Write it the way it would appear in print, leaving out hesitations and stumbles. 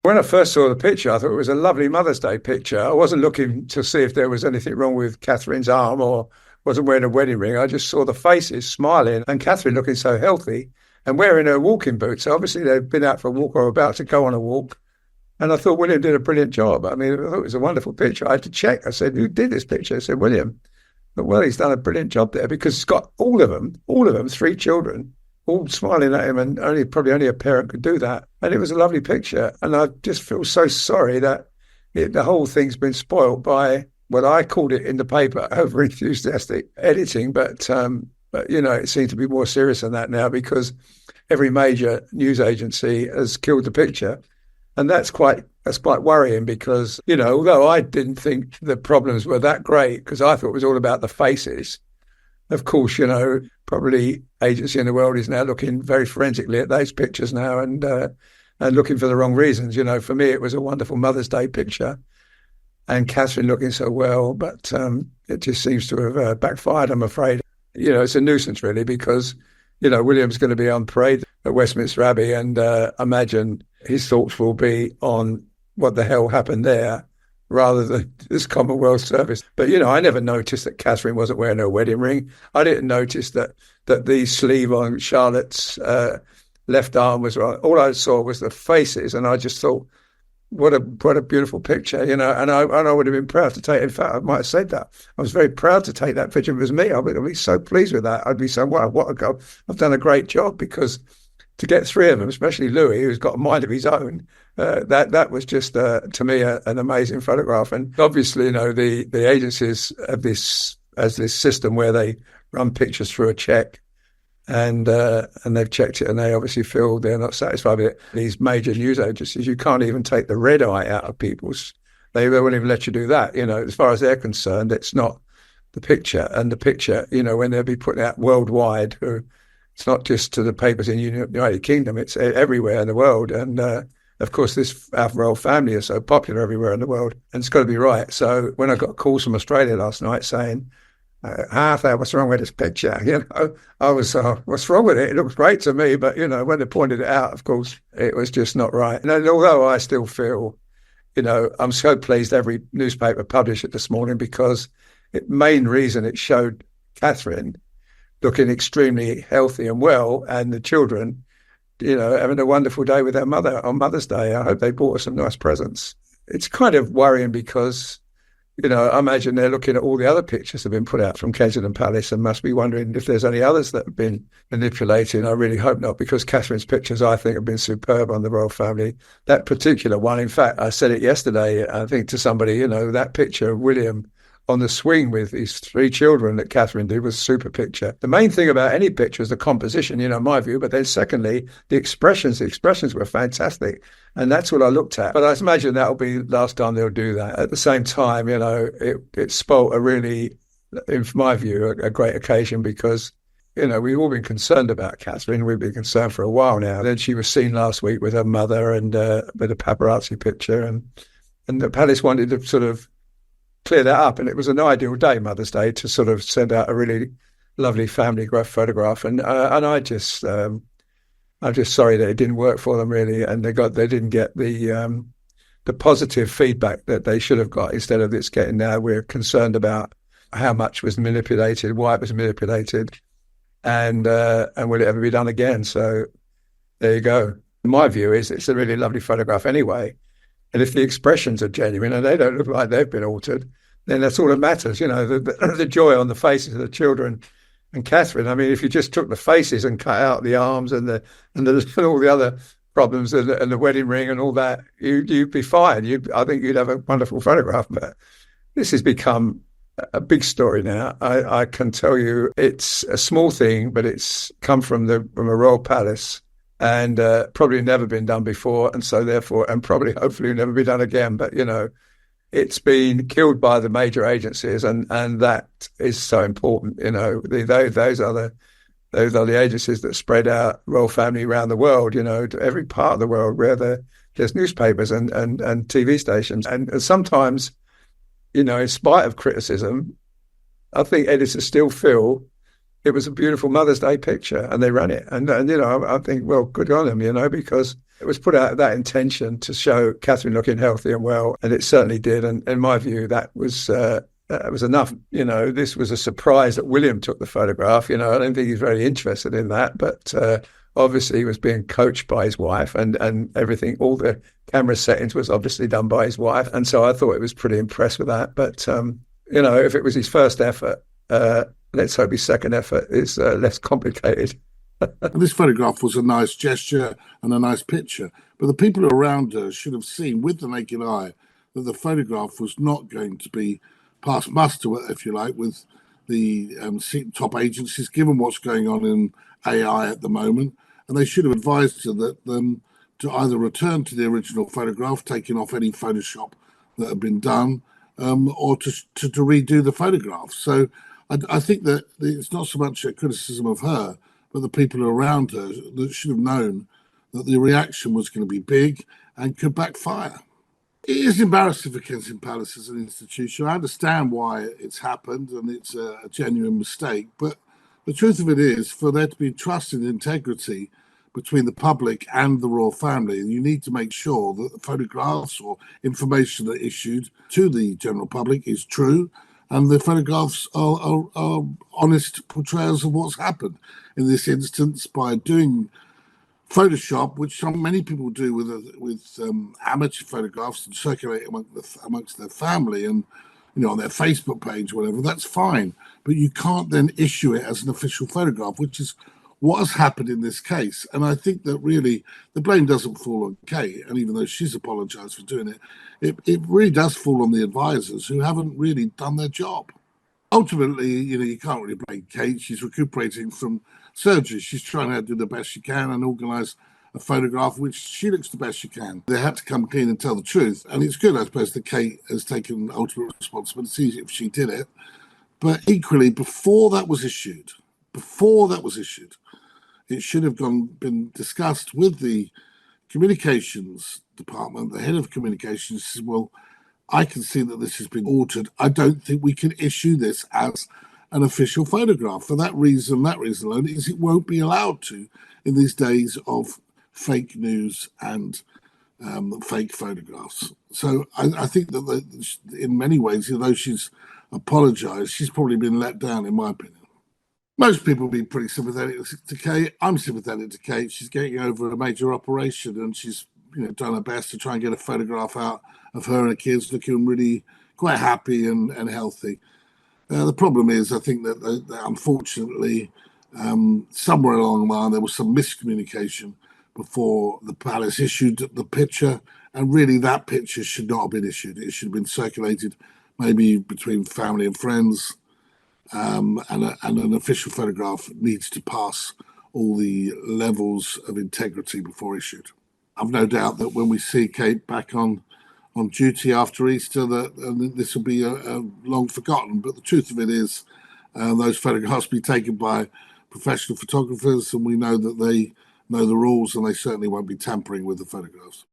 When I first saw the picture, I thought it was a lovely Mother's Day picture. I wasn't looking to see if there was anything wrong with Catherine's arm or wasn't wearing a wedding ring. I just saw the faces smiling and Catherine looking so healthy and wearing her walking boots. So obviously they've been out for a walk or about to go on a walk. And I thought William did a brilliant job. I mean, I thought it was a wonderful picture. I had to check. I said, who did this picture? I said, William. But, well, he's done a brilliant job there because it's got all of them, three children, all smiling at him, and probably only a parent could do that. And it was a lovely picture. And I just feel so sorry that the whole thing's been spoilt by what I called it in the paper, over enthusiastic editing. But it seems to be more serious than that now because every major news agency has killed the picture. And that's quite worrying because, although I didn't think the problems were that great because I thought it was all about the faces, of course, probably agency in the world is now looking very forensically at those pictures now and looking for the wrong reasons. For me, it was a wonderful Mother's Day picture and Catherine looking so well, but it just seems to have backfired, I'm afraid. It's a nuisance, really, because, William's going to be on parade at Westminster Abbey and imagine his thoughts will be on what the hell happened there rather than this Commonwealth service. But, I never noticed that Catherine wasn't wearing her wedding ring. I didn't notice that the sleeve on Charlotte's left arm was wrong. All I saw was the faces, and I just thought, what a beautiful picture, and I would have been proud to take it. In fact, I might have said that. I was very proud to take that picture. If it was me, I'd be so pleased with that. I'd be so, wow, I've done a great job because to get three of them, especially Louis, who's got a mind of his own, that was just, to me, an amazing photograph. And obviously, the agencies have this system where they run pictures through a check, and they've checked it, and they obviously feel they're not satisfied with it. These major news agencies, you can't even take the red eye out of people's. They won't even let you do that. As far as they're concerned, it's not the picture. And the picture, when they'll be putting out worldwide, it's not just to the papers in the United Kingdom, it's everywhere in the world. And of course, our royal family is so popular everywhere in the world, and it's got to be right. So when I got calls from Australia last night saying, Arthur, what's wrong with this picture? I was, what's wrong with it? It looks great to me. But, when they pointed it out, of course, it was just not right. And although I still feel, I'm so pleased every newspaper published it this morning because the main reason it showed Catherine looking extremely healthy and well, and the children, having a wonderful day with their mother on Mother's Day. I hope they bought her some nice presents. It's kind of worrying because, I imagine they're looking at all the other pictures that have been put out from Kensington Palace and must be wondering if there's any others that have been manipulated. I really hope not, because Catherine's pictures, I think, have been superb on the royal family. That particular one, in fact, I said it yesterday, I think, to somebody, that picture of William on the swing with his three children that Catherine did was a super picture. The main thing about any picture is the composition, in my view, but then secondly, the expressions. The expressions were fantastic. And that's what I looked at. But I imagine that'll be the last time they'll do that. At the same time, it spoilt a really, in my view, a great occasion because, we've all been concerned about Catherine. We've been concerned for a while now. Then she was seen last week with her mother and with a paparazzi picture. And the palace wanted to sort of clear that up, and it was an ideal day, Mother's Day, to sort of send out a really lovely family photograph. And I'm just sorry that it didn't work for them, really, and they didn't get the positive feedback that they should have got. Instead of this getting now, we're concerned about how much was manipulated, why it was manipulated, and will it ever be done again? So there you go. My view is it's a really lovely photograph anyway. And if the expressions are genuine and they don't look like they've been altered, then that's all that matters. The joy on the faces of the children and Catherine. I mean, if you just took the faces and cut out the arms and all the other problems and the wedding ring and all that, you'd be fine. I think you'd have a wonderful photograph. But this has become a big story now. I can tell you it's a small thing, but it's come from a royal palace. And probably never been done before, and so therefore, and probably hopefully never be done again. But it's been killed by the major agencies, and that is so important. Those are the agencies that spread out royal family around the world. To every part of the world where there's newspapers and TV stations, and sometimes, in spite of criticism, I think editors still feel it was a beautiful Mother's Day picture, and they ran it. And I think, well, good on them, because It was put out with that intention to show Catherine looking healthy and well, and it certainly did. And in my view, that was enough. This was a surprise that William took the photograph. I don't think he's very interested in that, but obviously he was being coached by his wife, and everything, all the camera settings was obviously done by his wife. And so I thought he was pretty impressed with that. But, if it was his first effort, let's hope his second effort is less complicated. And this photograph was a nice gesture and a nice picture. But the people around her should have seen with the naked eye that the photograph was not going to be past muster, if you like, with the top agencies, given what's going on in AI at the moment. And they should have advised her that to either return to the original photograph, taking off any Photoshop that had been done, or to redo the photograph. So I think that it's not so much a criticism of her, but the people around her that should have known that the reaction was going to be big and could backfire. It is embarrassing for Kensington Palace as an institution. I understand why it's happened, and it's a genuine mistake. But the truth of it is, for there to be trust and integrity between the public and the royal family, you need to make sure that the photographs or information that are issued to the general public is true, and the photographs are honest portrayals of what's happened. In this instance, by doing Photoshop, which many people do with amateur photographs and circulate amongst their family and on their Facebook page or whatever, that's fine. But you can't then issue it as an official photograph, which is what has happened in this case. And I think that really the blame doesn't fall on Kate, and even though she's apologised for doing it, it really does fall on the advisors who haven't really done their job. Ultimately, you can't really blame Kate. She's recuperating from surgery. She's trying to do the best she can and organise a photograph which she looks the best she can. They had to come clean and tell the truth. And it's good, I suppose, that Kate has taken ultimate responsibility if she did it. But equally, before that was issued, it should have been discussed with the communications department. The head of communications says, well, I can see that this has been altered. I don't think we can issue this as an official photograph. For that reason alone, is it won't be allowed to in these days of fake news and fake photographs. So I think that in many ways, although she's apologised, she's probably been let down, in my opinion. Most people will be pretty sympathetic to Kate. I'm sympathetic to Kate. She's getting over a major operation, and she's done her best to try and get a photograph out of her and her kids looking really quite happy and healthy. The problem is, I think that unfortunately, somewhere along the line, there was some miscommunication before the palace issued the picture, and really that picture should not have been issued. It should have been circulated maybe between family and friends, and an official photograph needs to pass all the levels of integrity before issued. I've no doubt that when we see Kate back on duty after Easter, that this will be long forgotten. But the truth of it is, those photographs will be taken by professional photographers, and we know that they know the rules, and they certainly won't be tampering with the photographs.